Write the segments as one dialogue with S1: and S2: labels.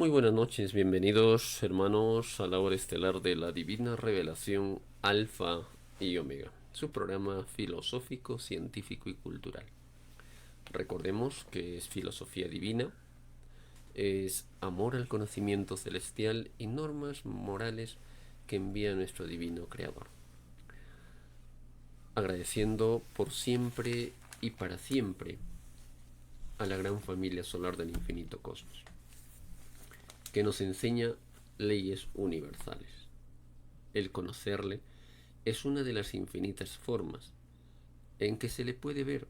S1: Muy buenas noches, bienvenidos hermanos a la hora estelar de la Divina Revelación Alfa y Omega, su programa filosófico, científico y cultural. Recordemos que es filosofía divina, es amor al conocimiento celestial y normas morales que envía nuestro divino Creador. Agradeciendo por siempre y para siempre a la gran familia solar del infinito cosmos, que nos enseña leyes universales. El conocerle es una de las infinitas formas en que se le puede ver.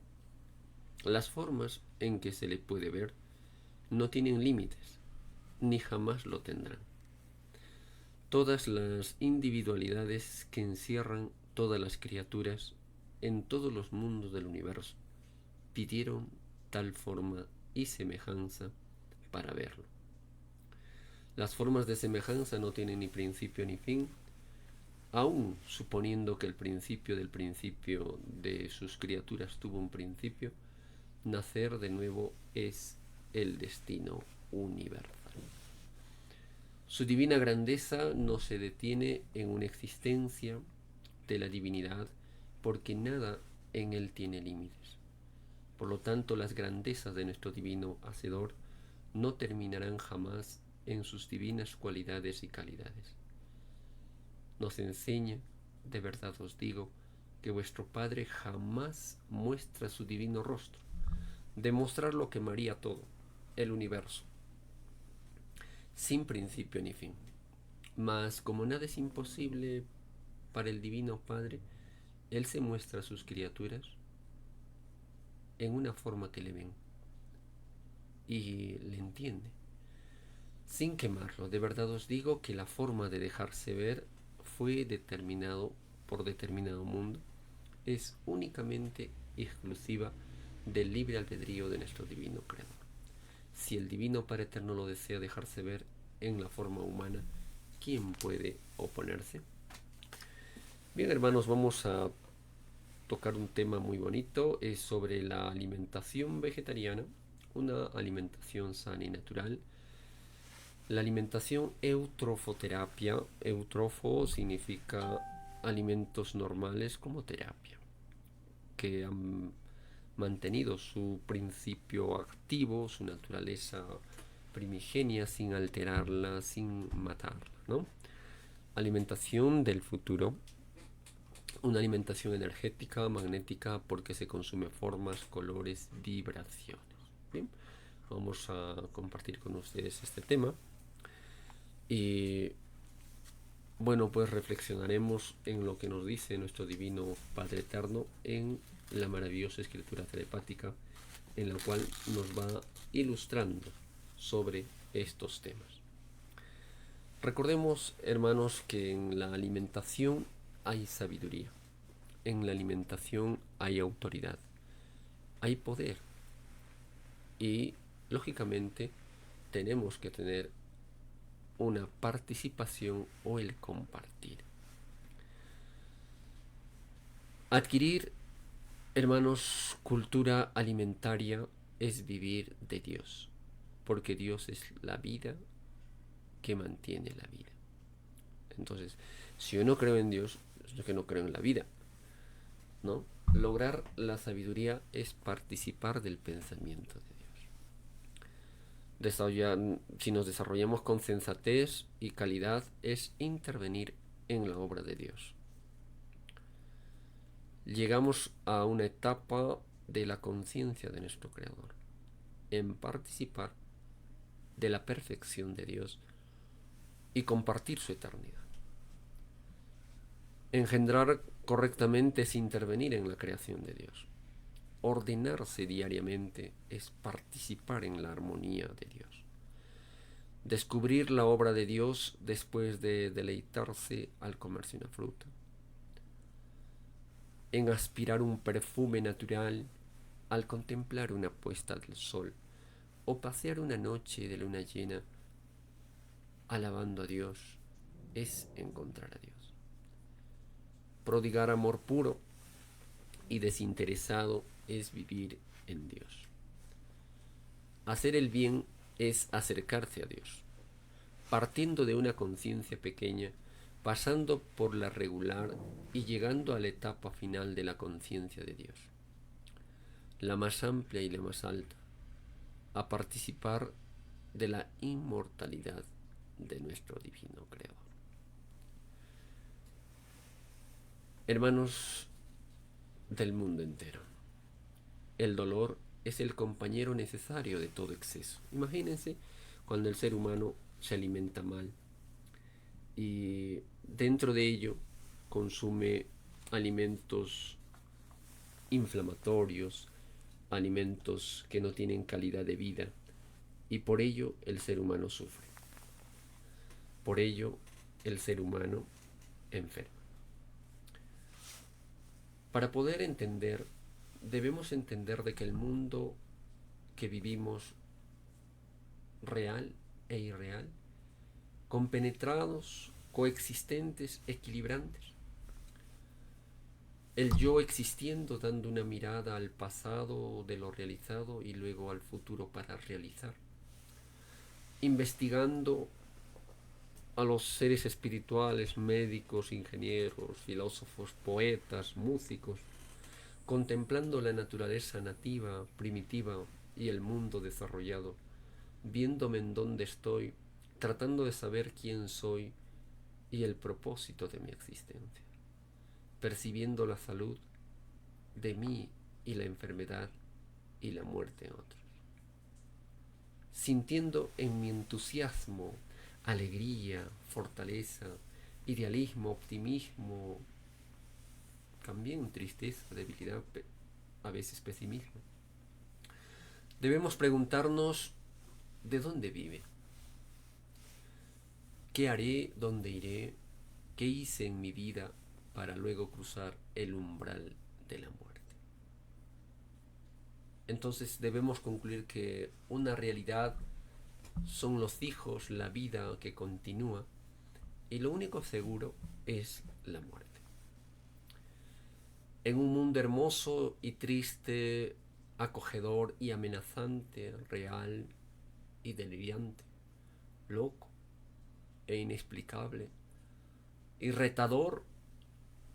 S1: Las formas en que se le puede ver no tienen límites, ni jamás lo tendrán. Todas las individualidades que encierran todas las criaturas en todos los mundos del universo pidieron tal forma y semejanza para verlo. Las formas de semejanza no tienen ni principio ni fin, aun suponiendo que el principio del principio de sus criaturas tuvo un principio. Nacer de nuevo es el destino universal. Su divina grandeza no se detiene en una existencia de la divinidad porque nada en él tiene límites. Por lo tanto, las grandezas de nuestro divino Hacedor no terminarán jamás en sus divinas cualidades y calidades. Nos enseña, de verdad os digo, que vuestro Padre jamás muestra su divino rostro. Demostrar lo quemaría todo, el universo, sin principio ni fin. Mas como nada es imposible para el Divino Padre, Él se muestra a sus criaturas en una forma que le ven y le entiende, sin quemarlo. De verdad os digo que la forma de dejarse ver fue determinado por determinado mundo, es únicamente exclusiva del libre albedrío de nuestro divino Creador. Si el divino Padre Eterno lo desea dejarse ver en la forma humana, ¿quién puede oponerse? Bien, hermanos, vamos a tocar un tema muy bonito, es sobre la alimentación vegetariana, una alimentación sana y natural. La alimentación eutrofoterapia, eutrofo significa alimentos normales como terapia, que han mantenido su principio activo, su naturaleza primigenia, sin alterarla, sin matarla, ¿no? Alimentación del futuro, una alimentación energética, magnética, porque se consume formas, colores, vibraciones. Bien, vamos a compartir con ustedes este tema y bueno, pues reflexionaremos en lo que nos dice nuestro divino Padre Eterno en la maravillosa escritura telepática, en la cual nos va ilustrando sobre estos temas. Recordemos, hermanos, que en la alimentación hay sabiduría, en la alimentación hay autoridad, hay poder y, lógicamente, tenemos que tener una participación o el compartir. Adquirir, hermanos, cultura alimentaria es vivir de Dios, porque Dios es la vida que mantiene la vida. Entonces, si yo no creo en Dios, es que no creo en la vida, ¿no? Lograr la sabiduría es participar del pensamiento de Dios. Si nos desarrollamos con sensatez y calidad, es intervenir en la obra de Dios. Llegamos a una etapa de la conciencia de nuestro Creador, en participar de la perfección de Dios y compartir su eternidad. Engendrar correctamente es intervenir en la creación de Dios. Ordenarse diariamente es participar en la armonía de Dios. Descubrir la obra de Dios después de deleitarse al comerse una fruta. En aspirar un perfume natural al contemplar una puesta del sol o pasear una noche de luna llena alabando a Dios es encontrar a Dios. Prodigar amor puro y desinteresado es vivir en Dios. Hacer el bien es acercarse a Dios. partiendo de una conciencia pequeña, pasando por la regular y llegando a la etapa final de la conciencia de Dios, la más amplia y la más alta, a participar de la inmortalidad de nuestro divino Creador. Hermanos del mundo entero, el dolor es el compañero necesario de todo exceso. Imagínense cuando el ser humano se alimenta mal y dentro de ello consume alimentos inflamatorios, alimentos que no tienen calidad de vida, y por ello el ser humano sufre. Por ello el ser humano enferma. Para poder entender, debemos entender de que el mundo que vivimos, real e irreal, compenetrados, coexistentes, equilibrantes, el yo existiendo dando una mirada al pasado de lo realizado y luego al futuro para realizar, investigando a los seres espirituales, médicos, ingenieros, filósofos, poetas, músicos, contemplando la naturaleza nativa, primitiva y el mundo desarrollado, viéndome en dónde estoy, tratando de saber quién soy y el propósito de mi existencia, percibiendo la salud de mí y la enfermedad y la muerte en otros, sintiendo en mi entusiasmo alegría, fortaleza, idealismo, optimismo, también tristeza, debilidad, a veces pesimismo. Debemos preguntarnos ¿de dónde vive? ¿Qué haré? ¿Dónde iré? ¿Qué hice en mi vida para luego cruzar el umbral de la muerte? Entonces debemos concluir que una realidad son los hijos, la vida que continúa, y lo único seguro es la muerte. En un mundo hermoso y triste, acogedor y amenazante, real y delirante, loco e inexplicable, y retador,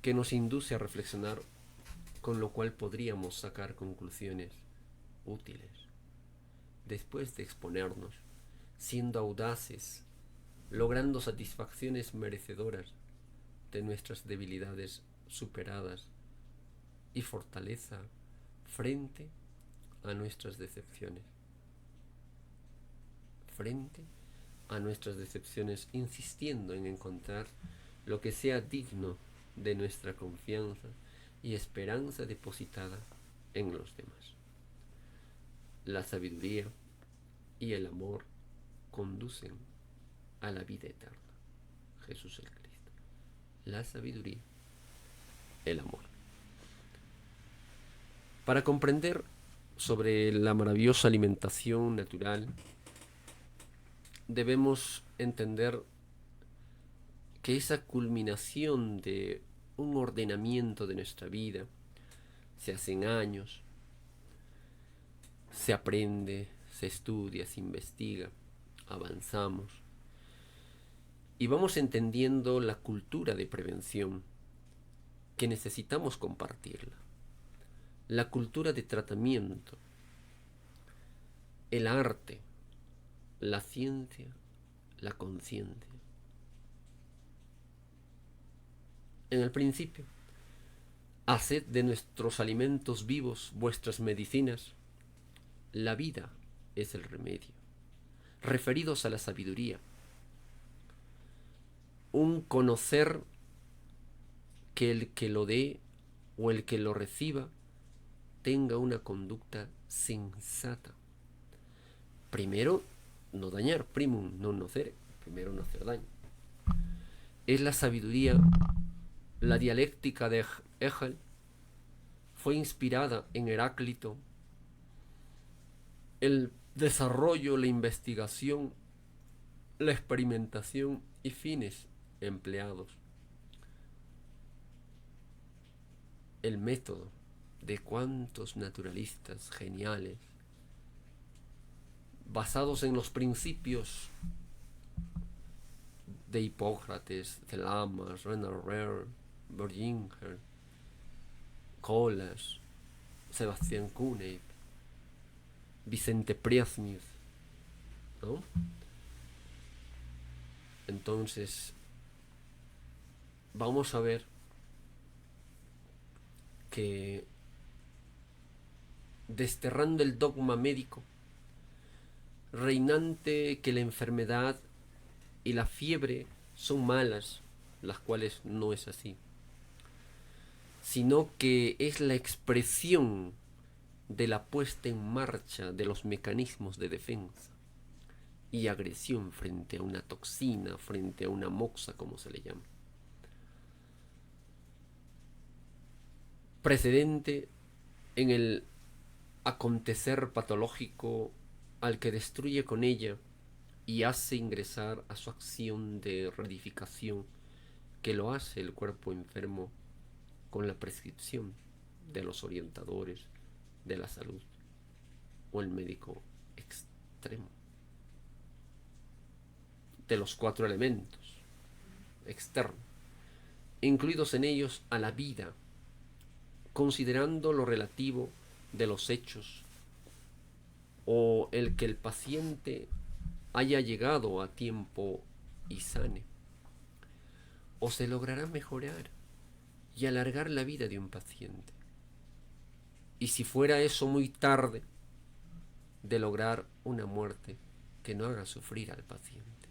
S1: que nos induce a reflexionar, con lo cual podríamos sacar conclusiones útiles. Después de exponernos, siendo audaces, logrando satisfacciones merecedoras de nuestras debilidades superadas y fortaleza frente a nuestras decepciones. Frente a nuestras decepciones, insistiendo en encontrar lo que sea digno de nuestra confianza y esperanza depositada en los demás. La sabiduría y el amor conducen a la vida eterna. Jesús el Cristo. La sabiduría, el amor. Para comprender sobre la maravillosa alimentación natural, debemos entender que esa culminación de un ordenamiento de nuestra vida se hace en años, se aprende, se estudia, se investiga, avanzamos y vamos entendiendo la cultura de prevención que necesitamos compartirla, la cultura de tratamiento, el arte, la ciencia, la conciencia. En el principio, haced de nuestros alimentos vivos vuestras medicinas. La vida es el remedio. Referidos a la sabiduría, un conocer que el que lo dé o el que lo reciba tenga una conducta sensata. Primero, no dañar, primum non nocere, primero no hacer daño. Es la sabiduría, la dialéctica de Hegel fue inspirada en Heráclito, el desarrollo, la investigación, la experimentación y fines empleados. El método de cuantos naturalistas geniales, basados en los principios de Hipócrates, de Lamas, Renard Rare, Berginger, Colas, Sebastián Kuhnert, Vicente Priesmith, ¿no? Entonces, vamos a ver que desterrando el dogma médico reinante que la enfermedad y la fiebre son malas, las cuales no es así, sino que es la expresión de la puesta en marcha de los mecanismos de defensa y agresión frente a una toxina, frente a una moxa, como se le llama. Precedente en el acontecer patológico al que destruye con ella y hace ingresar a su acción de reedificación, que lo hace el cuerpo enfermo con la prescripción de los orientadores de la salud o el médico extremo, de los 4 elementos externos, incluidos en ellos a la vida, considerando lo relativo de los hechos o el que el paciente haya llegado a tiempo y sane, o se logrará mejorar y alargar la vida de un paciente. Y si fuera eso muy tarde, de lograr una muerte que no haga sufrir al paciente.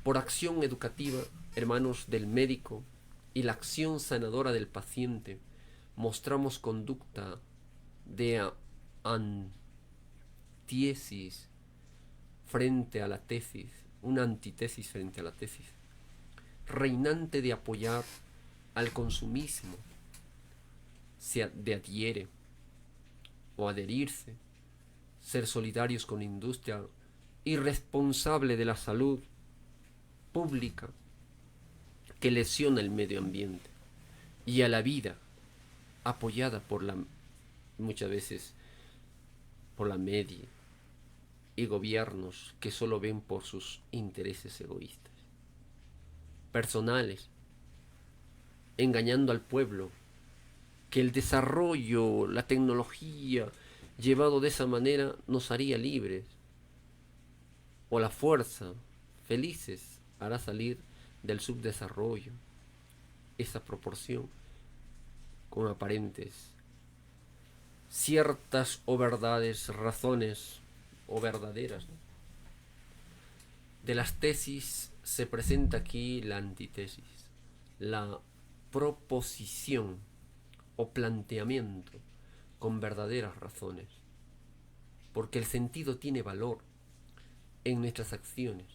S1: Por acción educativa, hermanos, del médico y la acción sanadora del paciente, mostramos conducta de antitesis frente a la tesis, una antítesis frente a la tesis, reinante de apoyar al consumismo, de adhiere o adherirse, ser solidarios con la industria irresponsable de la salud pública que lesiona el medio ambiente, y a la vida apoyada por muchas veces por la media y gobiernos que solo ven por sus intereses egoístas, personales, engañando al pueblo que el desarrollo, la tecnología llevado de esa manera nos haría libres, o la fuerza, felices, hará salir del subdesarrollo esa proporción con aparentes ciertas o verdades, razones o verdaderas, ¿no? De las tesis se presenta aquí la antítesis, la proposición o planteamiento con verdaderas razones, porque el sentido tiene valor en nuestras acciones,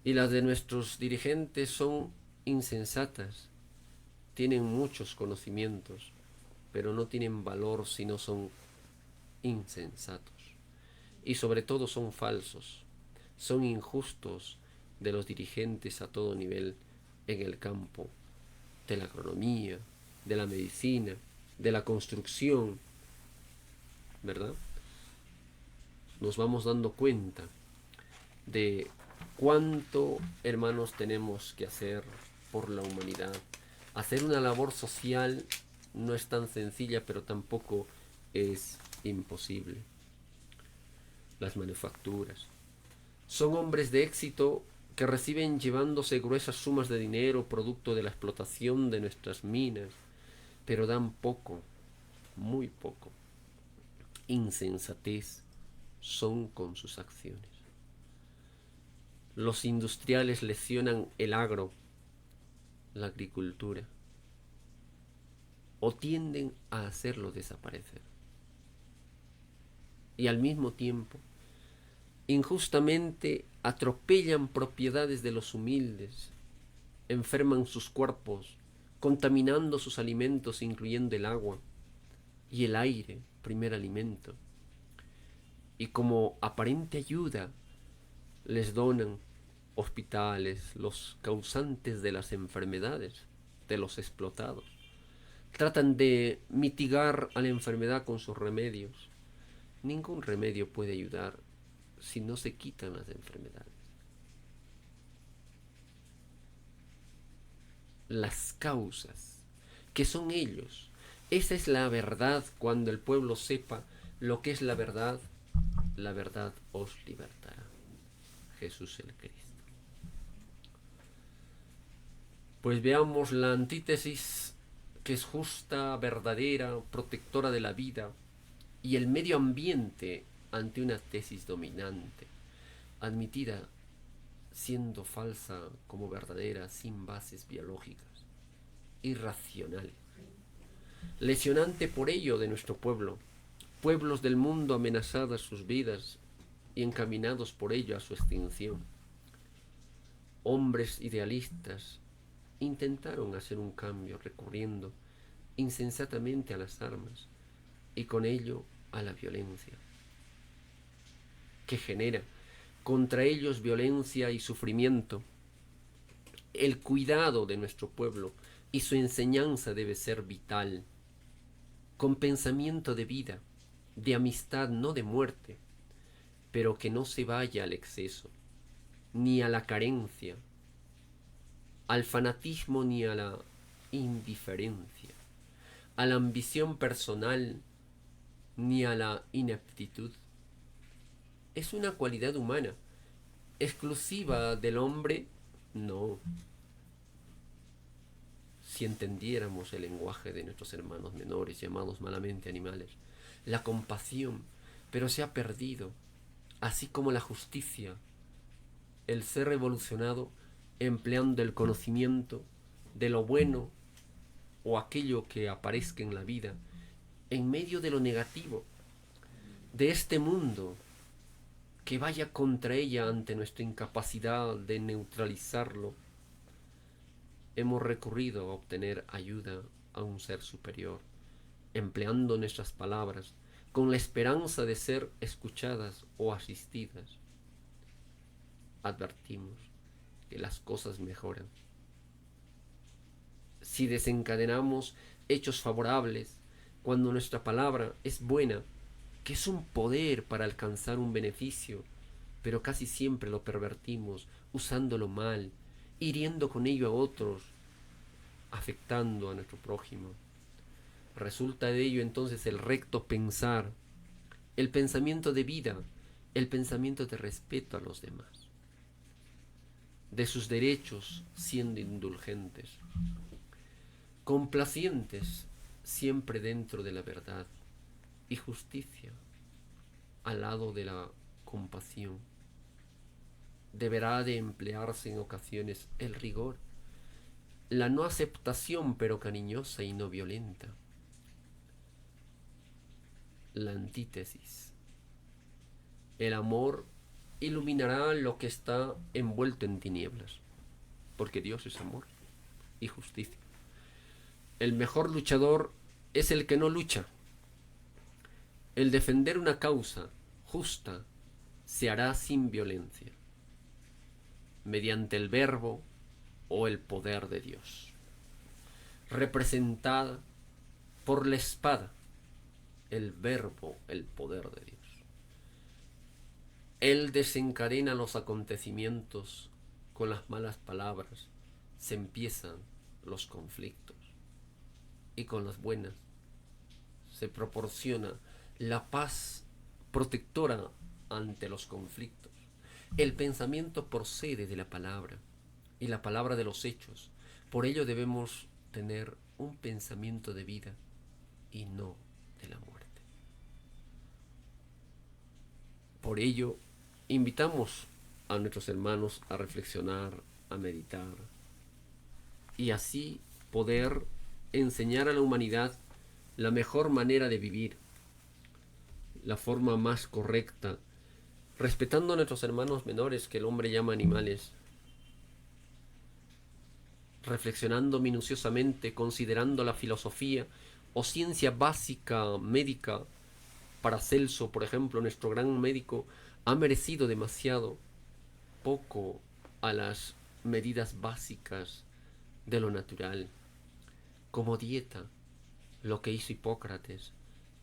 S1: y las de nuestros dirigentes son insensatas, tienen muchos conocimientos, pero no tienen valor si no son insensatos, y sobre todo son falsos, son injustos de los dirigentes a todo nivel en el campo de la agronomía, de la medicina, de la construcción, ¿verdad? Nos vamos dando cuenta de cuánto, hermanos, tenemos que hacer por la humanidad. Hacer una labor social no es tan sencilla, pero tampoco es imposible. Las manufacturas son hombres de éxito que reciben llevándose gruesas sumas de dinero producto de la explotación de nuestras minas, pero dan poco, muy poco. Insensatez son con sus acciones. Los industriales lesionan el agro, la agricultura, o tienden a hacerlo desaparecer. Y al mismo tiempo, injustamente atropellan propiedades de los humildes, enferman sus cuerpos, contaminando sus alimentos, incluyendo el agua y el aire, primer alimento. Y como aparente ayuda, les donan hospitales, los causantes de las enfermedades, de los explotados. Tratan de mitigar a la enfermedad con sus remedios, Ningún remedio puede ayudar si no se quitan las enfermedades. Las causas, que son ellos. Esa es la verdad. Cuando el pueblo sepa lo que es la verdad os libertará. Jesús el Cristo. Pues veamos la antítesis, que es justa, verdadera, protectora de la vida, y el medio ambiente ante una tesis dominante, admitida siendo falsa como verdadera, sin bases biológicas, irracional. Lesionante por ello de nuestro pueblo, pueblos del mundo amenazadas sus vidas y encaminados por ello a su extinción. Hombres idealistas intentaron hacer un cambio recurriendo insensatamente a las armas y con ello a la violencia, que genera contra ellos violencia y sufrimiento. El cuidado de nuestro pueblo y su enseñanza debe ser vital, con pensamiento de vida, de amistad, no de muerte, pero que no se vaya al exceso, ni a la carencia, al fanatismo ni a la indiferencia, a la ambición personal ni a la ineptitud. Es una cualidad humana, exclusiva del hombre, no. Si entendiéramos el lenguaje de nuestros hermanos menores, llamados malamente animales, la compasión, pero se ha perdido, así como la justicia, el ser revolucionado empleando el conocimiento de lo bueno o aquello que aparezca en la vida, en medio de lo negativo, de este mundo, que vaya contra ella ante nuestra incapacidad de neutralizarlo. Hemos recurrido a obtener ayuda a un ser superior, empleando nuestras palabras con la esperanza de ser escuchadas o asistidas. Advertimos que las cosas mejoran. Si desencadenamos hechos favorables, cuando nuestra palabra es buena, que es un poder para alcanzar un beneficio, pero casi siempre lo pervertimos, usándolo mal, hiriendo con ello a otros, afectando a nuestro prójimo. Resulta de ello entonces el recto pensar, el pensamiento de vida, el pensamiento de respeto a los demás, de sus derechos siendo indulgentes, complacientes siempre dentro de la verdad y justicia, al lado de la compasión. Deberá de emplearse en ocasiones el rigor, la no aceptación pero cariñosa y no violenta, la antítesis. El amor iluminará lo que está envuelto en tinieblas, porque Dios es amor y justicia. El mejor luchador es el que no lucha. El defender una causa justa se hará sin violencia, mediante el verbo o el poder de Dios, representada por la espada, el verbo, el poder de Dios. Él desencadena los acontecimientos con las malas palabras, se empiezan los conflictos, y con las buenas se proporciona la paz protectora ante los conflictos. El pensamiento procede de la palabra y la palabra de los hechos. Por ello debemos tener un pensamiento de vida y no de la muerte. Por ello invitamos a nuestros hermanos a reflexionar, a meditar y así poder enseñar a la humanidad la mejor manera de vivir, la forma más correcta, respetando a nuestros hermanos menores que el hombre llama animales, reflexionando minuciosamente, considerando la filosofía o ciencia básica médica. Paracelso, por ejemplo, nuestro gran médico, ha merecido demasiado poco a las medidas básicas de lo natural, como dieta, lo que hizo Hipócrates,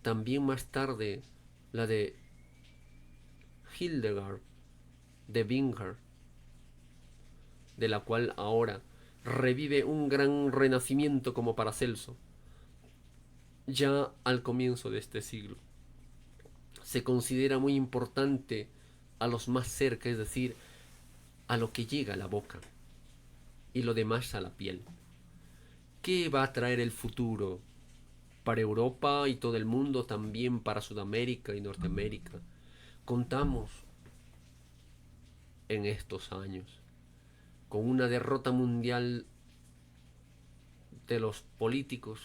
S1: también más tarde la de Hildegard de Bingen, de la cual ahora revive un gran renacimiento como Paracelso, ya al comienzo de este siglo. Se considera muy importante a los más cerca, es decir, a lo que llega a la boca y lo demás a la piel. ¿Qué va a traer el futuro para Europa y todo el mundo, también para Sudamérica y Norteamérica? Contamos en estos años con una derrota mundial de los políticos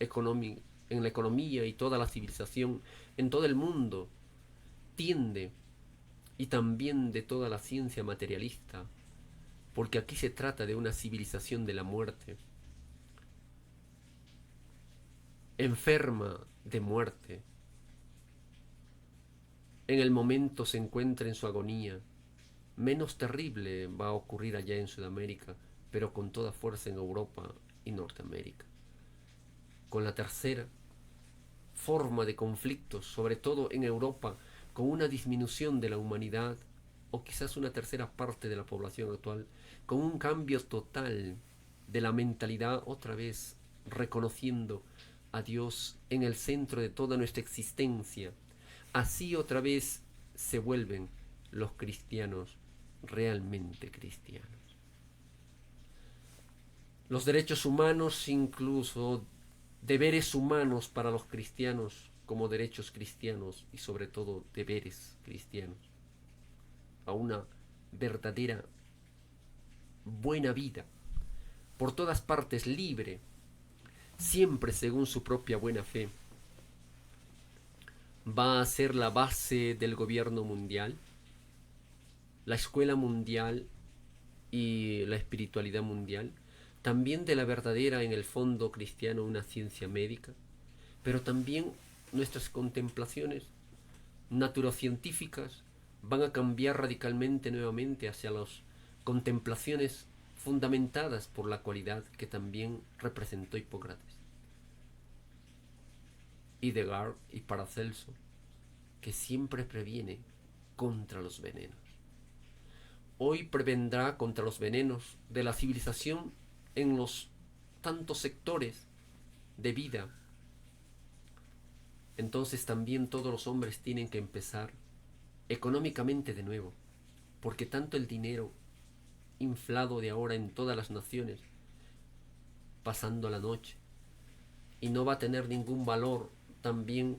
S1: en la economía, y toda la civilización en todo el mundo tiende, y también de toda la ciencia materialista, porque aquí se trata de una civilización de la muerte, enferma de muerte. En el momento se encuentra en su agonía. Menos terrible va a ocurrir allá en Sudamérica, pero con toda fuerza en Europa y Norteamérica. Con la tercera forma de conflictos, sobre todo en Europa, con una disminución de la humanidad, o quizás una tercera parte de la población actual, con un cambio total de la mentalidad, otra vez reconociendo a Dios en el centro de toda nuestra existencia. Así otra vez se vuelven los cristianos realmente cristianos. Los derechos humanos, incluso deberes humanos para los cristianos como derechos cristianos, y sobre todo deberes cristianos, a una verdadera buena vida, por todas partes libre, siempre según su propia buena fe, va a ser la base del gobierno mundial, la escuela mundial y la espiritualidad mundial, también de la verdadera, en el fondo cristiano, una ciencia médica, pero también nuestras contemplaciones naturocientíficas van a cambiar radicalmente nuevamente hacia las contemplaciones fundamentadas por la cualidad que también representó Hipócrates, Hildegard y Paracelso, que siempre previene contra los venenos. Hoy prevendrá contra los venenos de la civilización en los tantos sectores de vida. Entonces también todos los hombres tienen que empezar económicamente de nuevo, porque tanto el dinero inflado de ahora en todas las naciones, pasando la noche, y no va a tener ningún valor, también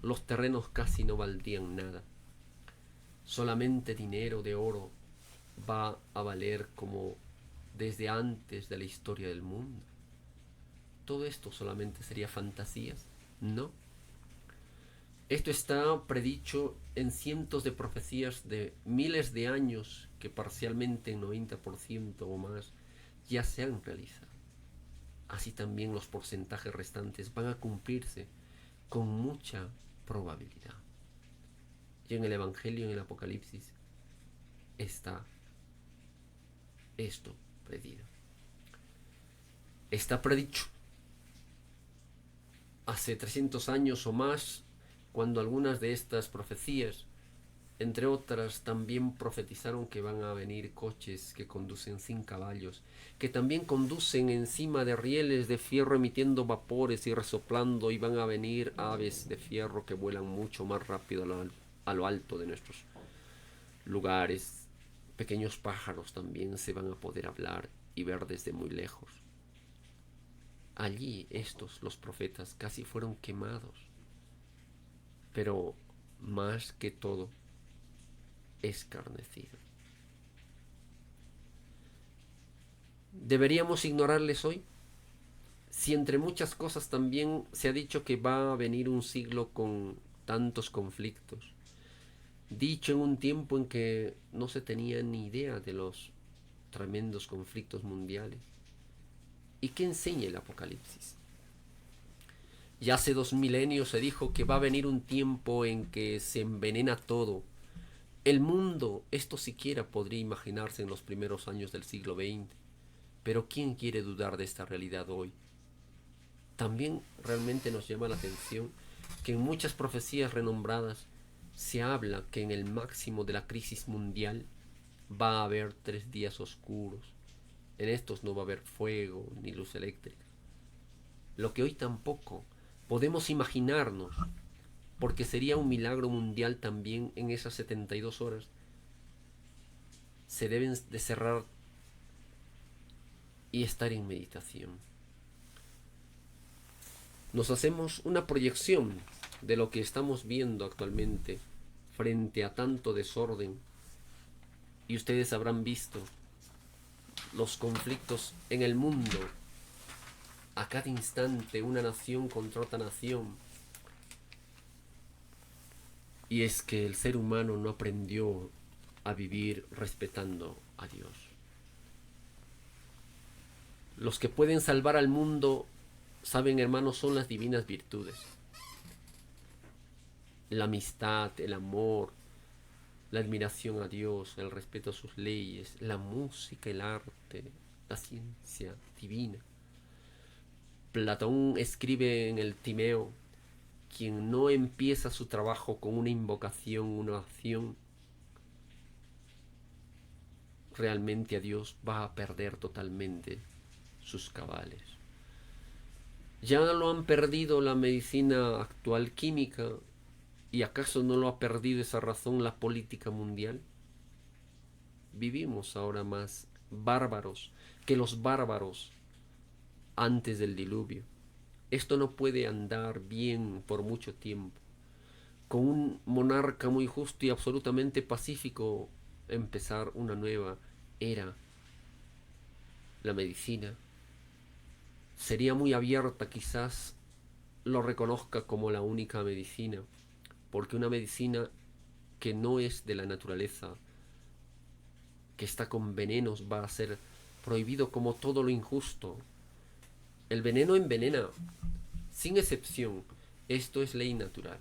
S1: los terrenos casi no valdrían nada. Solamente dinero de oro va a valer como desde antes de la historia del mundo. ¿Todo esto solamente sería fantasías? No. Esto está predicho en cientos de profecías de miles de años, que parcialmente en 90% o más ya se han realizado. Así también los porcentajes restantes van a cumplirse con mucha probabilidad. Y en el Evangelio, en el Apocalipsis, está esto predicho. Está predicho hace 300 años o más, cuando algunas de estas profecías, entre otras, también profetizaron que van a venir coches que conducen sin caballos, que también conducen encima de rieles de fierro emitiendo vapores y resoplando, y van a venir aves de fierro que vuelan mucho más rápido a lo alto de nuestros lugares. Pequeños pájaros también se van a poder hablar y ver desde muy lejos. Allí estos, los profetas, casi fueron quemados. Pero más que todo, escarnecido. ¿Deberíamos ignorarles hoy? Si entre muchas cosas también se ha dicho que va a venir un siglo con tantos conflictos, dicho en un tiempo en que no se tenía ni idea de los tremendos conflictos mundiales. ¿Y qué enseña el Apocalipsis? Ya hace 2000 años se dijo que va a venir un tiempo en que se envenena todo. El mundo, esto siquiera podría imaginarse en los primeros años del siglo XX. Pero ¿quién quiere dudar de esta realidad hoy? También realmente nos llama la atención que en muchas profecías renombradas se habla que en el máximo de la crisis mundial va a haber 3 días oscuros. En estos no va a haber fuego ni luz eléctrica. Lo que hoy tampoco podemos imaginarnos, porque sería un milagro mundial también en esas 72 horas. Se deben de cerrar y estar en meditación. Nos hacemos una proyección de lo que estamos viendo actualmente frente a tanto desorden, y ustedes habrán visto los conflictos en el mundo, a cada instante una nación contra otra nación. Y es que el ser humano no aprendió a vivir respetando a Dios. Los que pueden salvar al mundo, saben, hermanos, son las divinas virtudes. La amistad, el amor, la admiración a Dios, el respeto a sus leyes, la música, el arte, la ciencia divina. Platón escribe en el Timeo: quien no empieza su trabajo con una invocación, una acción, realmente a Dios va a perder totalmente sus cabales. Ya lo han perdido la medicina actual química, ¿y acaso no lo ha perdido esa razón la política mundial? Vivimos ahora más bárbaros que los bárbaros antes del diluvio. Esto no puede andar bien por mucho tiempo. Con un monarca muy justo y absolutamente pacífico, empezar una nueva era. La medicina sería muy abierta, quizás lo reconozca como la única medicina, porque una medicina que no es de la naturaleza, que está con venenos, va a ser prohibido como todo lo injusto. El veneno envenena, sin excepción. Esto es ley natural.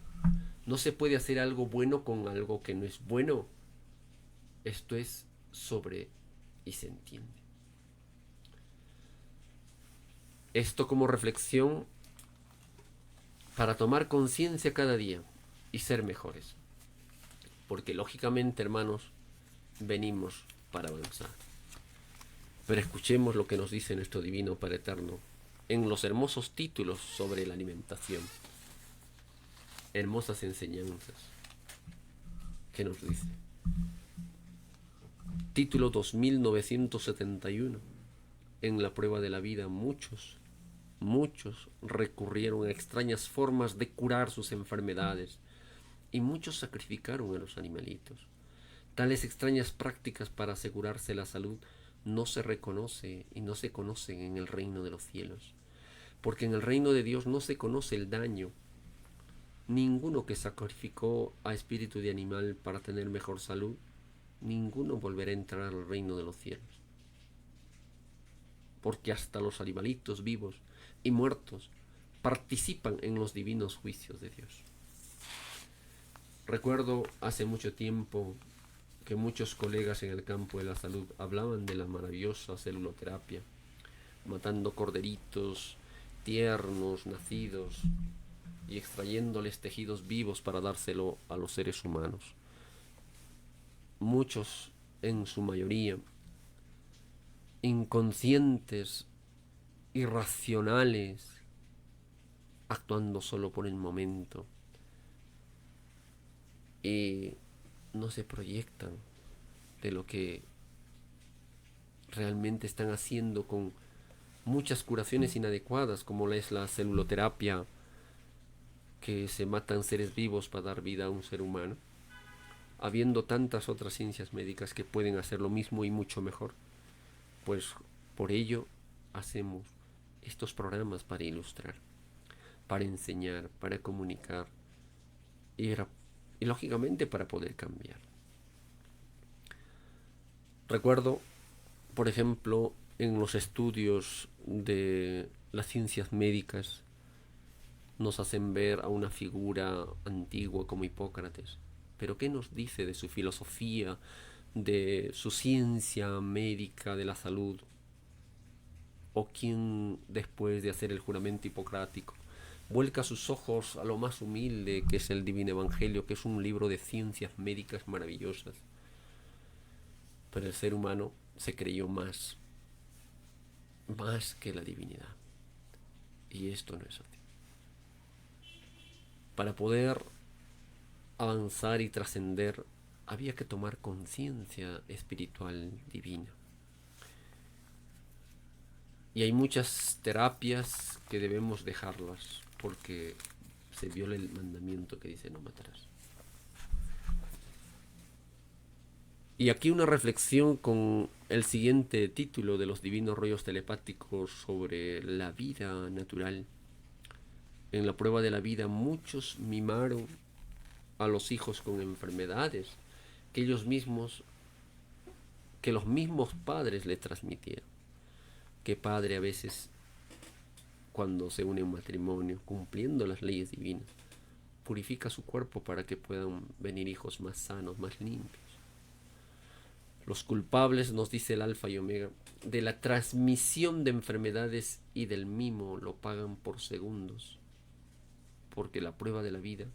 S1: No se puede hacer algo bueno con algo que no es bueno. Esto es sobre y se entiende. Esto como reflexión para tomar conciencia cada día y ser mejores. Porque lógicamente, hermanos, venimos para avanzar. Pero escuchemos lo que nos dice nuestro Divino Padre Eterno en los hermosos títulos sobre la alimentación. Hermosas enseñanzas que nos dice. Título 2971. En la prueba de la vida muchos recurrieron a extrañas formas de curar sus enfermedades, y muchos sacrificaron a los animalitos. Tales extrañas prácticas para asegurarse la salud no se reconoce y no se conocen en el reino de los cielos, porque en el reino de Dios no se conoce el daño. Ninguno que sacrificó a espíritu de animal para tener mejor salud, ninguno volverá a entrar al reino de los cielos. Porque hasta los animalitos vivos y muertos participan en los divinos juicios de Dios. Recuerdo hace mucho tiempo que muchos colegas en el campo de la salud hablaban de la maravillosa celuloterapia, matando corderitos tiernos, nacidos, y extrayéndoles tejidos vivos para dárselo a los seres humanos. Muchos, en su mayoría, inconscientes, irracionales, actuando solo por el momento, y no se proyectan de lo que realmente están haciendo con muchas curaciones inadecuadas, como es la celuloterapia, que se matan seres vivos para dar vida a un ser humano, habiendo tantas otras ciencias médicas que pueden hacer lo mismo y mucho mejor. Pues por ello hacemos estos programas, para ilustrar, para enseñar, para comunicar y lógicamente para poder cambiar. Recuerdo, por ejemplo, en los estudios de las ciencias médicas, nos hacen ver a una figura antigua como Hipócrates. Pero ¿qué nos dice de su filosofía, de su ciencia médica de la salud? O quién, después de hacer el juramento hipocrático, vuelca sus ojos a lo más humilde que es el Divino Evangelio, que es un libro de ciencias médicas maravillosas. Pero el ser humano se creyó más que la divinidad. Y esto no es así. Para poder avanzar y trascender, había que tomar conciencia espiritual divina. Y hay muchas terapias que debemos dejarlas porque se viola el mandamiento que dice no matarás. Y aquí una reflexión con el siguiente título de los divinos rollos telepáticos sobre la vida natural. En la prueba de la vida muchos mimaron a los hijos con enfermedades que los mismos padres le transmitieron. Que padre a veces, cuando se une un matrimonio, cumpliendo las leyes divinas, purifica su cuerpo para que puedan venir hijos más sanos, más limpios. Los culpables, nos dice el Alfa y Omega, de la transmisión de enfermedades y del mimo lo pagan por segundos, porque la prueba de la vida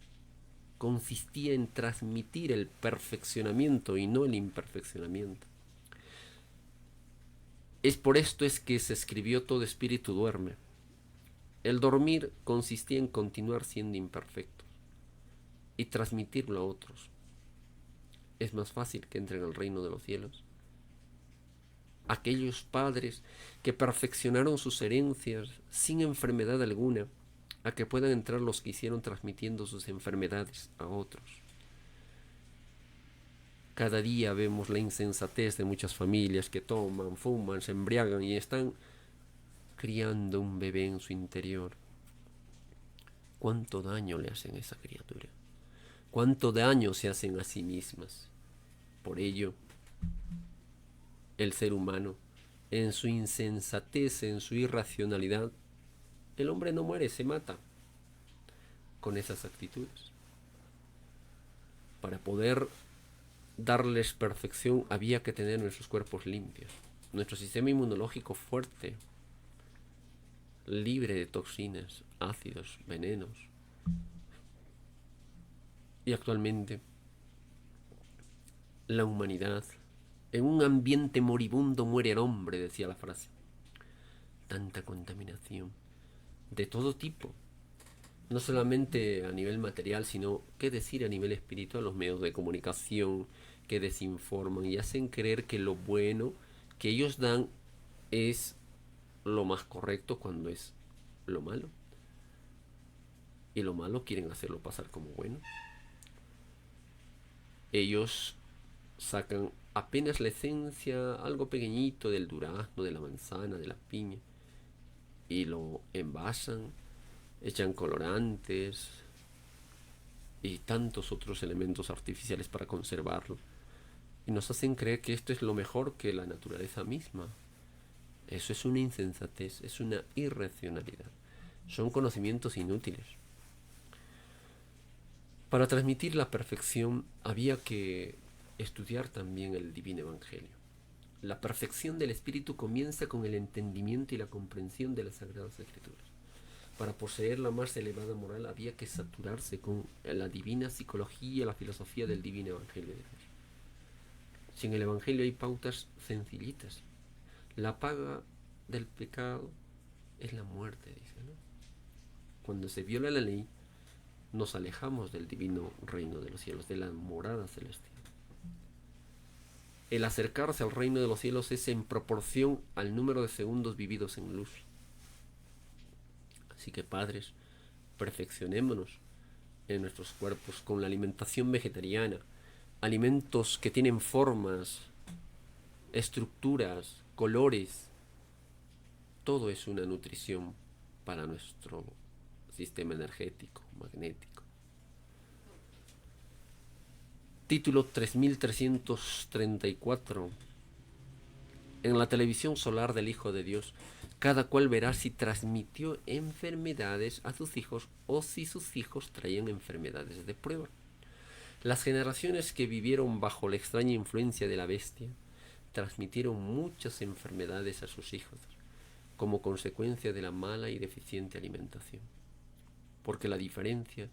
S1: consistía en transmitir el perfeccionamiento y no el imperfeccionamiento. Es por esto es que se escribió todo espíritu duerme. El dormir consistía en continuar siendo imperfectos y transmitirlo a otros. Es más fácil que entren al reino de los cielos aquellos padres que perfeccionaron sus herencias sin enfermedad alguna, a que puedan entrar los que hicieron transmitiendo sus enfermedades a otros. Cada día vemos la insensatez de muchas familias que toman, fuman, se embriagan y están criando un bebé en su interior. ¿Cuánto daño le hacen a esa criatura? ¿Cuánto daño se hacen a sí mismas? Por ello, el ser humano, en su insensatez, en su irracionalidad, el hombre no muere, se mata con esas actitudes. Para poder darles perfección había que tener nuestros cuerpos limpios, nuestro sistema inmunológico fuerte, libre de toxinas, ácidos, venenos. Y actualmente la humanidad, en un ambiente moribundo muere el hombre, decía la frase. Tanta contaminación de todo tipo, no solamente a nivel material, sino, qué decir, a nivel espiritual, los medios de comunicación que desinforman y hacen creer que lo bueno que ellos dan es lo más correcto cuando es lo malo. Y lo malo quieren hacerlo pasar como bueno. Ellos sacan apenas la esencia, algo pequeñito del durazno, de la manzana, de la piña, y lo envasan, echan colorantes y tantos otros elementos artificiales para conservarlo, y nos hacen creer que esto es lo mejor que la naturaleza misma. Eso es una insensatez, es una irracionalidad, son conocimientos inútiles. Para transmitir la perfección había que estudiar también el Divino Evangelio. La perfección del espíritu comienza con el entendimiento y la comprensión de las Sagradas Escrituras. Para poseer la más elevada moral había que saturarse con la divina psicología y la filosofía del Divino Evangelio de Dios. Si en el Evangelio hay pautas sencillitas, la paga del pecado es la muerte, dice, ¿no? Cuando se viola la ley, nos alejamos del divino reino de los cielos, de la morada celestial. El acercarse al reino de los cielos es en proporción al número de segundos vividos en luz. Así que, padres, perfeccionémonos en nuestros cuerpos con la alimentación vegetariana, alimentos que tienen formas, estructuras, colores. Todo es una nutrición para nuestro sistema energético, magnético. Título 3334. En la televisión solar del Hijo de Dios, cada cual verá si transmitió enfermedades a sus hijos o si sus hijos traían enfermedades de prueba. Las generaciones que vivieron bajo la extraña influencia de la bestia transmitieron muchas enfermedades a sus hijos como consecuencia de la mala y deficiente alimentación. porque la diferencia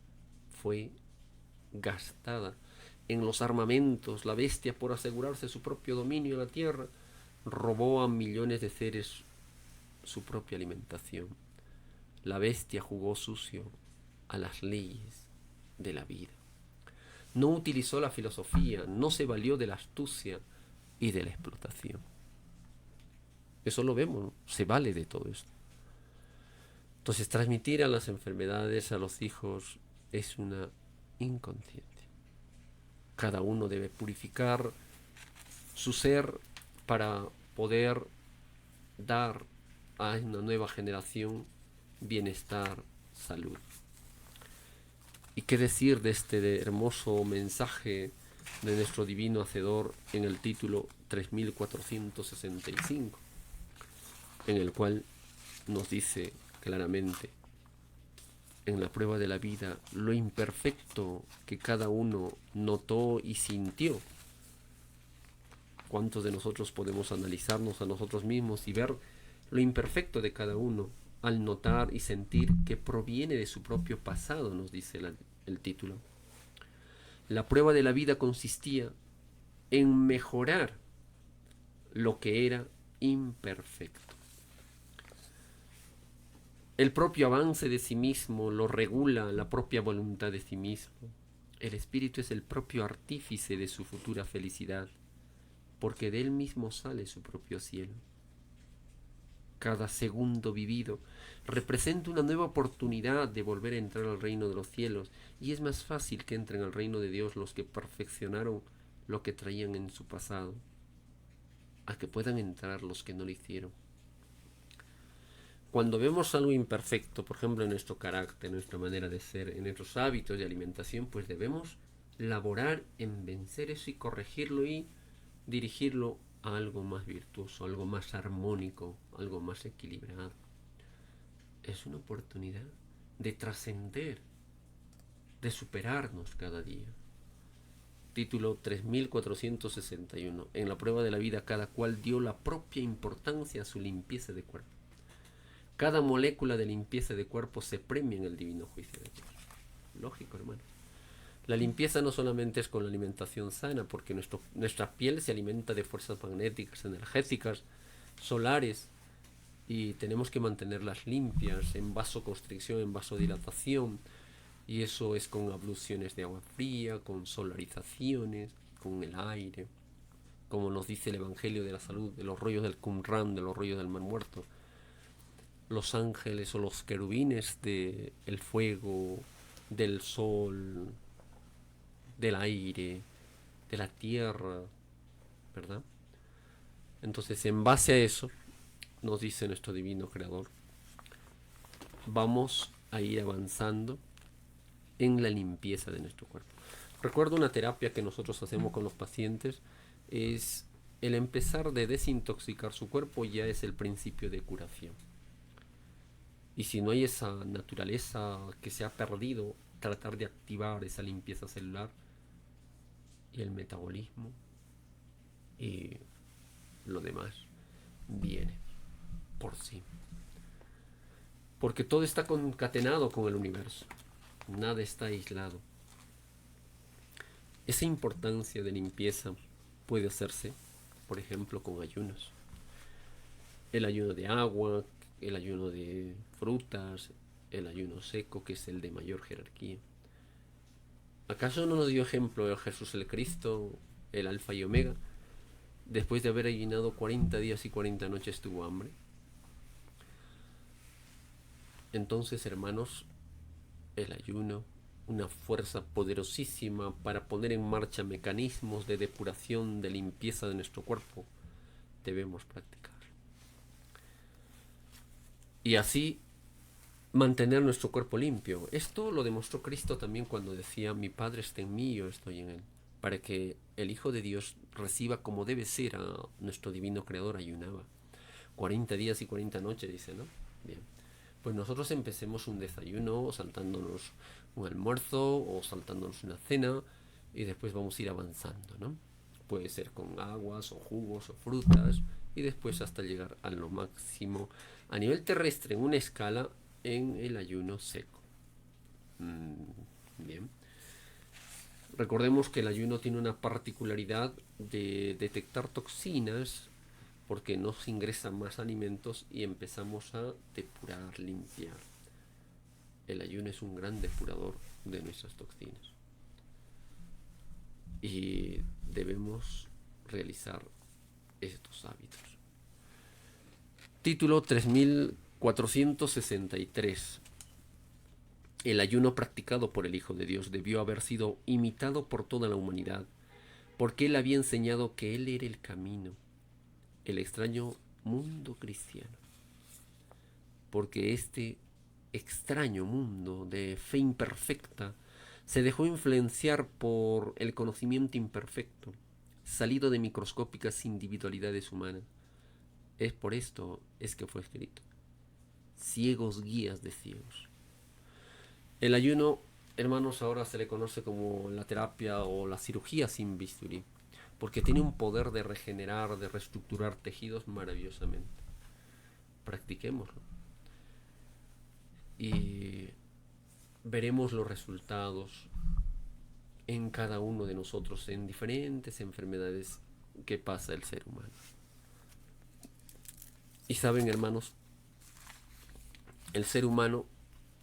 S1: fue gastada en los armamentos. La bestia, por asegurarse su propio dominio en la tierra, robó a millones de seres su propia alimentación. La bestia jugó sucio a las leyes de la vida. No utilizó la filosofía, no se valió de la astucia y de la explotación. Eso lo vemos, ¿no? Se vale de todo esto. Entonces, transmitir a las enfermedades a los hijos es una inconsciencia. Cada uno debe purificar su ser para poder dar a una nueva generación bienestar, salud. ¿Y qué decir de este hermoso mensaje de nuestro divino Hacedor en el título 3465, en el cual nos dice claramente: en la prueba de la vida, lo imperfecto que cada uno notó y sintió? ¿Cuántos de nosotros podemos analizarnos a nosotros mismos y ver lo imperfecto de cada uno al notar y sentir que proviene de su propio pasado? Nos dice el título. La prueba de la vida consistía en mejorar lo que era imperfecto. El propio avance de sí mismo lo regula la propia voluntad de sí mismo. El espíritu es el propio artífice de su futura felicidad, porque de él mismo sale su propio cielo. Cada segundo vivido representa una nueva oportunidad de volver a entrar al reino de los cielos, y es más fácil que entren al reino de Dios los que perfeccionaron lo que traían en su pasado, a que puedan entrar los que no lo hicieron. Cuando vemos algo imperfecto, por ejemplo en nuestro carácter, en nuestra manera de ser, en nuestros hábitos de alimentación, pues debemos laborar en vencer eso y corregirlo y dirigirlo a algo más virtuoso, algo más armónico, algo más equilibrado. Es una oportunidad de trascender, de superarnos cada día. Título 3461. En la prueba de la vida, cada cual dio la propia importancia a su limpieza de cuerpo. Cada molécula de limpieza de cuerpo se premia en el divino juicio de Dios. Lógico, hermano. La limpieza no solamente es con la alimentación sana, porque nuestra piel se alimenta de fuerzas magnéticas, energéticas, solares, y tenemos que mantenerlas limpias, en vasoconstricción, en vasodilatación, y eso es con abluciones de agua fría, con solarizaciones, con el aire, como nos dice el Evangelio de la Salud, de los rollos del Qumran, de los rollos del Mar Muerto. Los ángeles o los querubines del fuego, del sol, del aire, de la tierra, ¿verdad? Entonces, en base a eso, nos dice nuestro divino creador, vamos a ir avanzando en la limpieza de nuestro cuerpo. Recuerdo una terapia que nosotros hacemos con los pacientes, es el empezar de desintoxicar su cuerpo, ya es el principio de curación. Y si no hay esa naturaleza que se ha perdido, tratar de activar esa limpieza celular y el metabolismo y lo demás viene por sí. Porque todo está concatenado con el universo, nada está aislado. Esa importancia de limpieza puede hacerse, por ejemplo, con ayunos. El ayuno de agua, el ayuno de frutas, el ayuno seco, que es el de mayor jerarquía. ¿Acaso no nos dio ejemplo Jesús el Cristo, el Alfa y Omega? Después de haber ayunado 40 días y 40 noches tuvo hambre. Entonces, hermanos, el ayuno, una fuerza poderosísima para poner en marcha mecanismos de depuración, de limpieza de nuestro cuerpo, debemos practicar. Y así mantener nuestro cuerpo limpio. Esto lo demostró Cristo también cuando decía: mi Padre está en mí, yo estoy en él. Para que el Hijo de Dios reciba como debe ser a nuestro divino Creador, ayunaba 40 días y 40 noches, dice, ¿no? Bien. Pues nosotros empecemos un desayuno saltándonos un almuerzo o saltándonos una cena, y después vamos a ir avanzando, ¿no? Puede ser con aguas o jugos o frutas, y después hasta llegar a lo máximo a nivel terrestre en una escala en el ayuno seco. Bien. Recordemos que el ayuno tiene una particularidad de detectar toxinas porque nos ingresan más alimentos y empezamos a depurar, limpiar. El ayuno es un gran depurador de nuestras toxinas. Y debemos realizar estos hábitos. Título 3463. El ayuno practicado por el Hijo de Dios debió haber sido imitado por toda la humanidad, porque Él había enseñado que Él era el camino, el extraño mundo cristiano. Porque este extraño mundo de fe imperfecta se dejó influenciar por el conocimiento imperfecto, salido de microscópicas individualidades humanas. Es por esto es que fue escrito: ciegos guías de ciegos. El ayuno, hermanos, ahora se le conoce como la terapia o la cirugía sin bisturí, porque tiene un poder de regenerar, de reestructurar tejidos maravillosamente. Practiquémoslo y veremos los resultados en cada uno de nosotros, en diferentes enfermedades que pasa el ser humano. Y saben, hermanos, el ser humano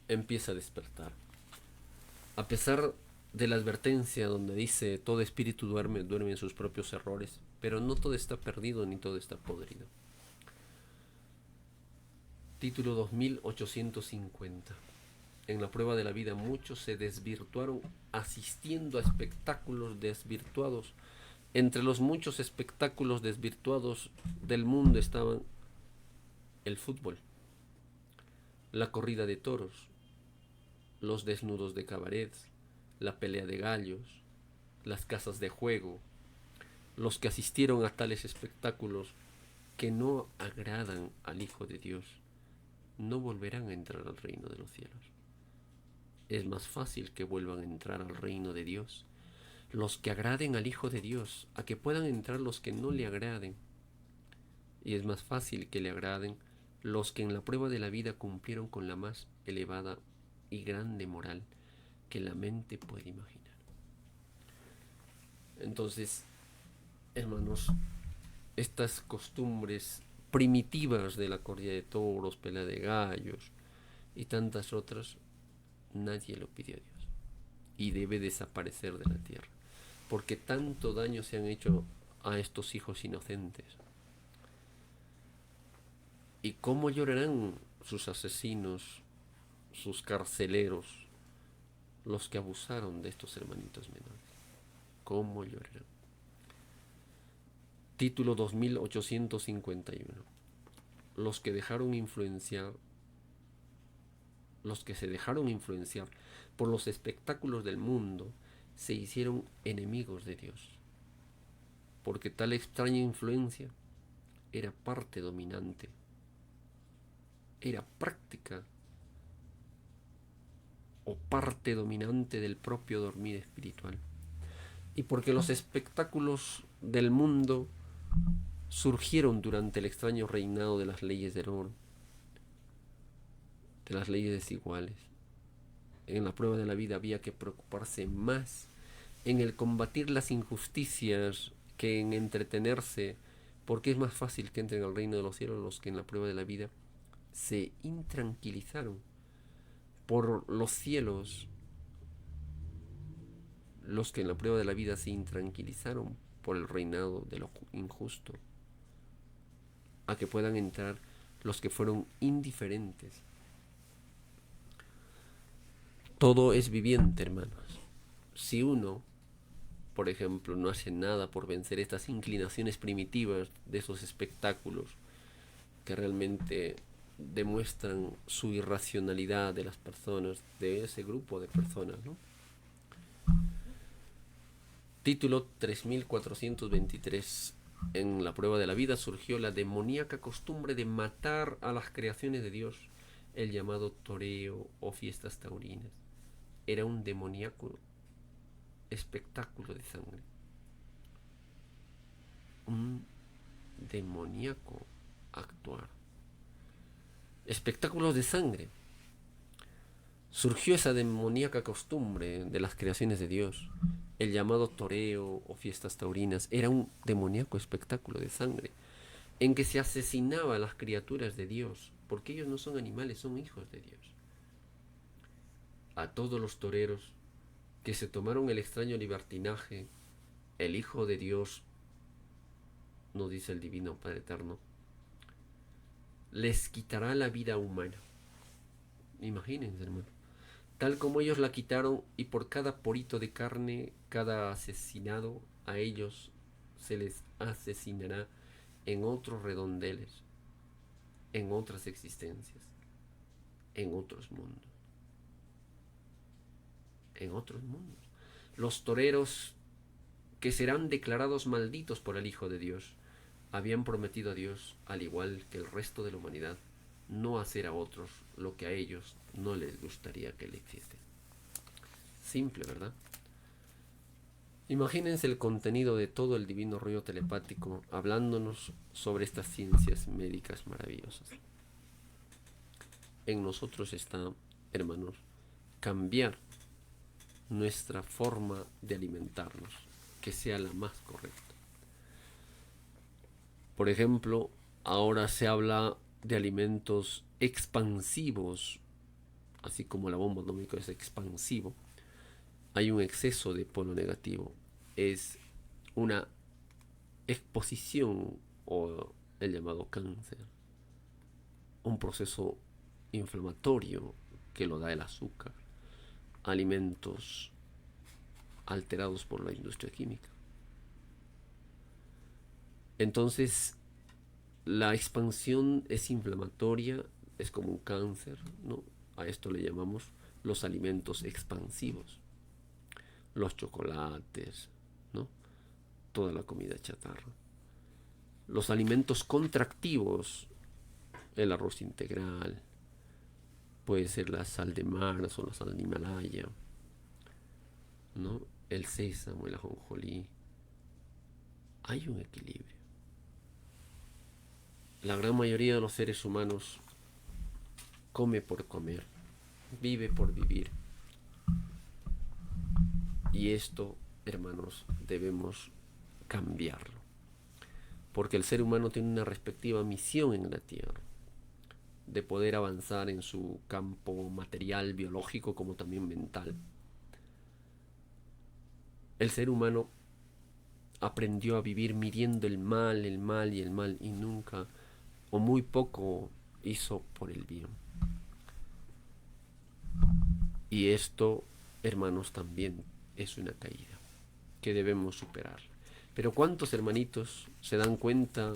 S1: empieza a despertar. A pesar de la advertencia donde dice todo espíritu duerme en sus propios errores, pero no todo está perdido ni todo está podrido. Título 2850. En la prueba de la vida muchos se desvirtuaron asistiendo a espectáculos desvirtuados. Entre los muchos espectáculos desvirtuados del mundo estaban el fútbol, la corrida de toros, los desnudos de cabarets, la pelea de gallos, las casas de juego. Los que asistieron a tales espectáculos que no agradan al Hijo de Dios no volverán a entrar al reino de los cielos. Es más fácil que vuelvan a entrar al reino de Dios los que agraden al Hijo de Dios, a que puedan entrar los que no le agraden. Y es más fácil que le agraden los que en la prueba de la vida cumplieron con la más elevada y grande moral que la mente puede imaginar. Entonces, hermanos, estas costumbres primitivas de la corrida de toros, pelea de gallos y tantas otras, nadie lo pidió a Dios y debe desaparecer de la tierra, porque tanto daño se han hecho a estos hijos inocentes. ¿Y cómo llorarán sus asesinos, sus carceleros, los que abusaron de estos hermanitos menores? ¿Cómo llorarán? Título 2851. Los que se dejaron influenciar por los espectáculos del mundo se hicieron enemigos de Dios, porque tal extraña influencia era parte dominante, era práctica o parte dominante del propio dormir espiritual, y porque los espectáculos del mundo surgieron durante el extraño reinado de las leyes del oro, de las leyes desiguales. En la prueba de la vida había que preocuparse más en el combatir las injusticias que en entretenerse, porque es más fácil que entren al reino de los cielos los que en la prueba de la vida se intranquilizaron por los cielos, los que en la prueba de la vida se intranquilizaron por el reinado de lo injusto, a que puedan entrar los que fueron indiferentes. Todo es viviente, hermanos. Si uno, por ejemplo, no hace nada por vencer estas inclinaciones primitivas de esos espectáculos que realmente demuestran su irracionalidad de las personas, de ese grupo de personas, ¿no? Título 3423. En la prueba de la vida surgió la demoníaca costumbre de matar a las creaciones de Dios, el llamado toreo o fiestas taurinas. Era un demoníaco espectáculo de sangre. Un demoníaco actuar. Espectáculos de sangre. surgió esa demoníaca costumbre de las creaciones de Dios. El llamado toreo o fiestas taurinas era un demoníaco espectáculo de sangre en que se asesinaba a las criaturas de Dios, porque ellos no son animales, son hijos de Dios. A todos los toreros que se tomaron el extraño libertinaje, el Hijo de Dios, nos dice el Divino Padre Eterno, les quitará la vida humana. Imagínense, hermano. Tal como ellos la quitaron, y por cada porito de carne, cada asesinado, a ellos se les asesinará en otros redondeles, en otras existencias, en otros mundos, en otros mundos. Los toreros que serán declarados malditos por el Hijo de Dios habían prometido a Dios, al igual que el resto de la humanidad, no hacer a otros lo que a ellos no les gustaría que le hiciesen. Simple, ¿verdad? Imagínense el contenido de todo el divino rollo telepático hablándonos sobre estas ciencias médicas maravillosas. En nosotros está, hermanos, cambiar nuestra forma de alimentarnos, que sea la más correcta. Por ejemplo, ahora se habla de alimentos expansivos, así como la bomba atómica es expansivo. Hay un exceso de polo negativo, es una exposición o el llamado cáncer, un proceso inflamatorio que lo da el azúcar, alimentos alterados por la industria química. Entonces, la expansión es inflamatoria, es como un cáncer, ¿no? A esto le llamamos los alimentos expansivos, los chocolates, ¿no? Toda la comida chatarra. Los alimentos contractivos, el arroz integral, puede ser la sal de mar o la sal de Himalaya, ¿no? El sésamo, el ajonjolí. Hay un equilibrio. La gran mayoría de los seres humanos come por comer, vive por vivir. Y esto, hermanos, debemos cambiarlo. Porque el ser humano tiene una respectiva misión en la Tierra, de poder avanzar en su campo material, biológico, como también mental. El ser humano aprendió a vivir midiendo el mal y el mal, y nunca o muy poco hizo por el bien. Y esto, hermanos, también es una caída que debemos superar. Pero ¿cuántos hermanitos se dan cuenta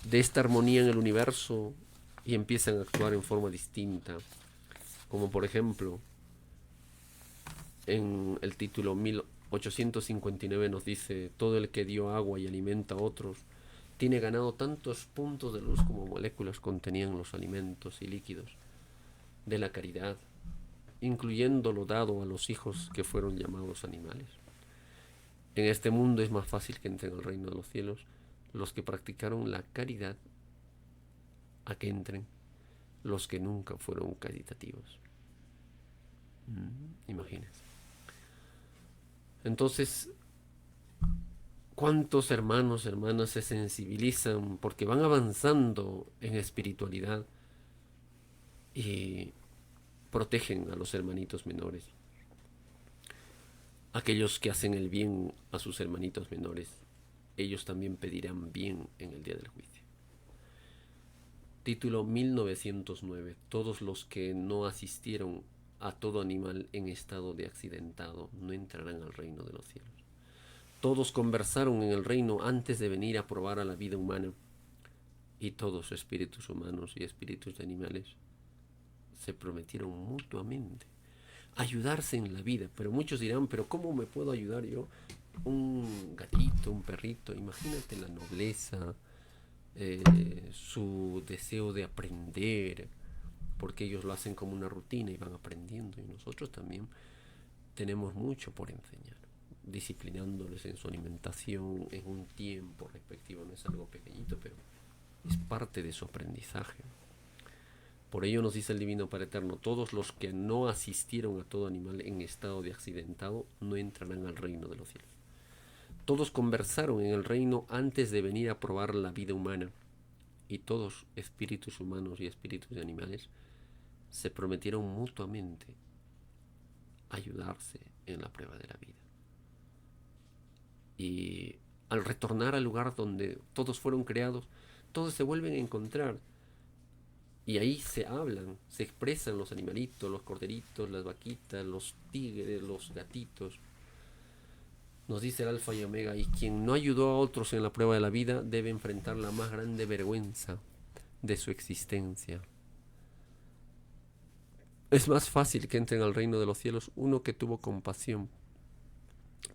S1: de esta armonía en el universo y empiezan a actuar en forma distinta? Como por ejemplo, en el título 1859 nos dice: todo el que dio agua y alimenta a otros tiene ganado tantos puntos de luz como moléculas contenían los alimentos y líquidos de la caridad, incluyendo lo dado a los hijos que fueron llamados animales. En este mundo es más fácil que entren al reino de los cielos los que practicaron la caridad a que entren los que nunca fueron caritativos. Imagínense. Entonces, ¿cuántos hermanos, hermanas se sensibilizan porque van avanzando en espiritualidad y protegen a los hermanitos menores? Aquellos que hacen el bien a sus hermanitos menores, ellos también pedirán bien en el día del juicio. Título 1909. Todos los que no asistieron a todo animal en estado de accidentado no entrarán al reino de los cielos. Todos conversaron en el reino antes de venir a probar a la vida humana, y todos, espíritus humanos y espíritus de animales, se prometieron mutuamente ayudarse en la vida. Pero muchos dirán: pero ¿cómo me puedo ayudar yo? Un gatito, un perrito. Imagínate la nobleza, su deseo de aprender, porque ellos lo hacen como una rutina y van aprendiendo, y nosotros también tenemos mucho por enseñar, disciplinándoles en su alimentación en un tiempo respectivo. No es algo pequeñito, pero es parte de su aprendizaje. Por ello nos dice el Divino Padre Eterno, todos los que no asistieron a todo animal en estado de accidentado no entrarán al reino de los cielos. Todos conversaron en el reino antes de venir a probar la vida humana, y todos, espíritus humanos y espíritus de animales, se prometieron mutuamente ayudarse en la prueba de la vida. Y al retornar al lugar donde todos fueron creados, todos se vuelven a encontrar. Y ahí se hablan, se expresan los animalitos, los corderitos, las vaquitas, los tigres, los gatitos. Nos dice el Alfa y Omega, y quien no ayudó a otros en la prueba de la vida debe enfrentar la más grande vergüenza de su existencia. Es más fácil que entren al reino de los cielos uno que tuvo compasión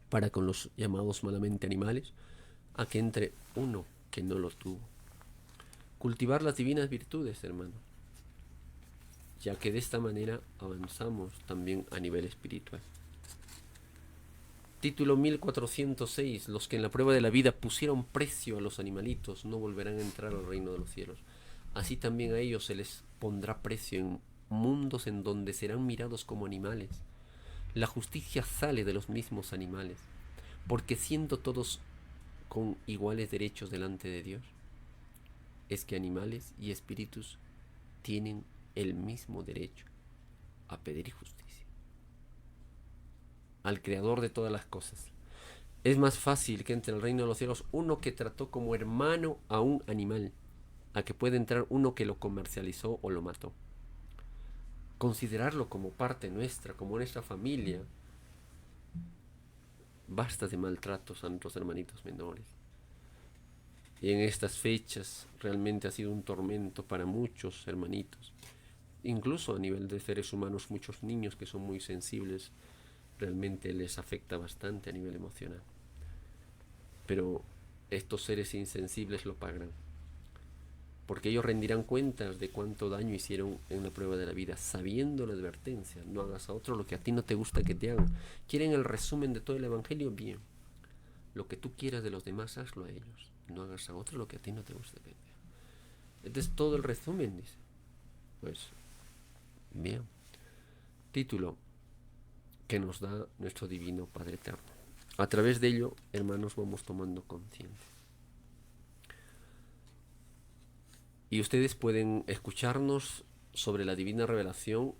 S1: para con los llamados malamente animales, a que entre uno que no lo tuvo. Cultivar las divinas virtudes, hermano, ya que de esta manera avanzamos también a nivel espiritual. Título 1406. Los que en la prueba de la vida pusieron precio a los animalitos no volverán a entrar al reino de los cielos. Así también a ellos se les pondrá precio en mundos en donde serán mirados como animales. La justicia sale de los mismos animales, porque siendo todos con iguales derechos delante de Dios, es que animales y espíritus tienen el mismo derecho a pedir justicia al Creador de todas las cosas. Es más fácil que entre el reino de los cielos uno que trató como hermano a un animal, a que pueda entrar uno que lo comercializó o lo mató. Considerarlo como parte nuestra, como nuestra familia. Basta de maltratos a nuestros hermanitos menores. Y en estas fechas realmente ha sido un tormento para muchos hermanitos. Incluso a nivel de seres humanos, muchos niños que son muy sensibles, realmente les afecta bastante a nivel emocional. Pero estos seres insensibles lo pagarán, porque ellos rendirán cuentas de cuánto daño hicieron en la prueba de la vida, sabiendo la advertencia: no hagas a otro lo que a ti no te gusta que te hagan. ¿Quieren el resumen de todo el Evangelio? Bien. Lo que tú quieras de los demás, hazlo a ellos. No hagas a otro lo que a ti no te gusta que te hagan. Este es todo el resumen, dice. Pues, bien. Título que nos da nuestro Divino Padre Eterno. A través de ello, hermanos, vamos tomando conciencia. Y ustedes pueden escucharnos sobre la Divina Revelación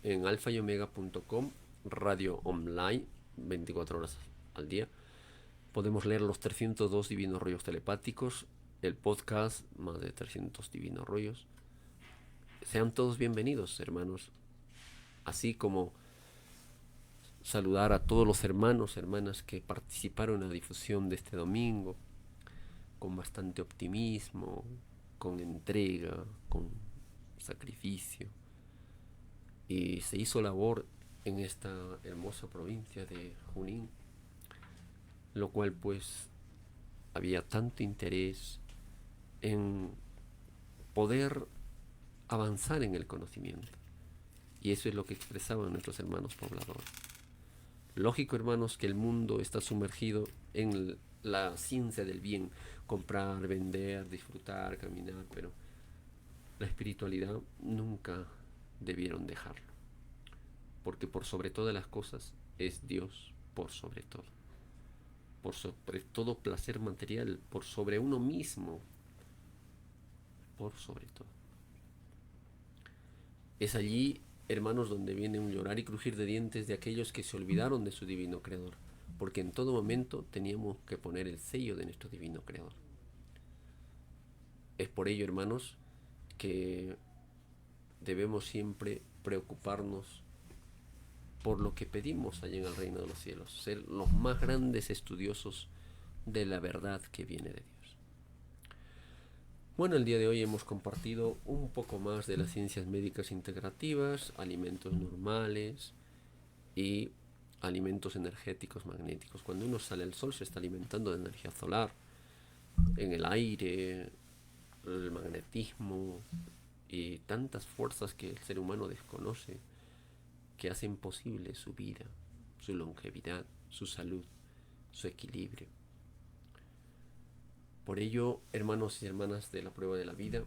S1: en alfayomega.com, radio online, 24 horas al día. Podemos leer los 302 divinos rollos telepáticos, el podcast, más de 300 divinos rollos. Sean todos bienvenidos, hermanos. Así como saludar a todos los hermanos, hermanas que participaron en la difusión de este domingo, con bastante optimismo, con entrega, con sacrificio. Y se hizo labor en esta hermosa provincia de Junín, lo cual pues había tanto interés en poder avanzar en el conocimiento. Y eso es lo que expresaban nuestros hermanos pobladores. Lógico, hermanos, que el mundo está sumergido en la ciencia del bien, comprar, vender, disfrutar, caminar, pero la espiritualidad nunca debieron dejarlo, porque por sobre todas las cosas es Dios por sobre todo placer material, por sobre uno mismo, por sobre todo. Es allí, hermanos, donde viene un llorar y crujir de dientes de aquellos que se olvidaron de su divino Creador, porque en todo momento teníamos que poner el sello de nuestro divino Creador. Es por ello, hermanos, que debemos siempre preocuparnos por lo que pedimos allá en el reino de los cielos, ser los más grandes estudiosos de la verdad que viene de Dios. Bueno, el día de hoy hemos compartido un poco más de las ciencias médicas integrativas, alimentos normales y alimentos energéticos magnéticos. Cuando uno sale al sol se está alimentando de energía solar, en el aire, el magnetismo y tantas fuerzas que el ser humano desconoce, que hacen posible su vida, su longevidad, su salud, su equilibrio. Por ello, hermanos y hermanas de la prueba de la vida,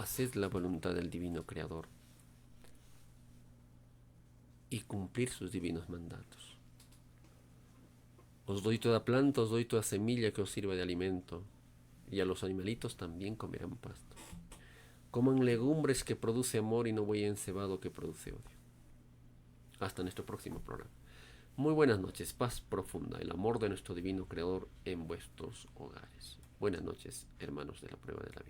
S1: haced la voluntad del divino Creador y cumplir sus divinos mandatos. Os doy toda planta, os doy toda semilla que os sirva de alimento, y a los animalitos también comerán pasto. Coman legumbres que produce amor y no buey encebado que produce odio. Hasta nuestro próximo programa. Muy buenas noches, paz profunda, el amor de nuestro divino Creador en vuestros hogares. Buenas noches, hermanos de la prueba de la vida.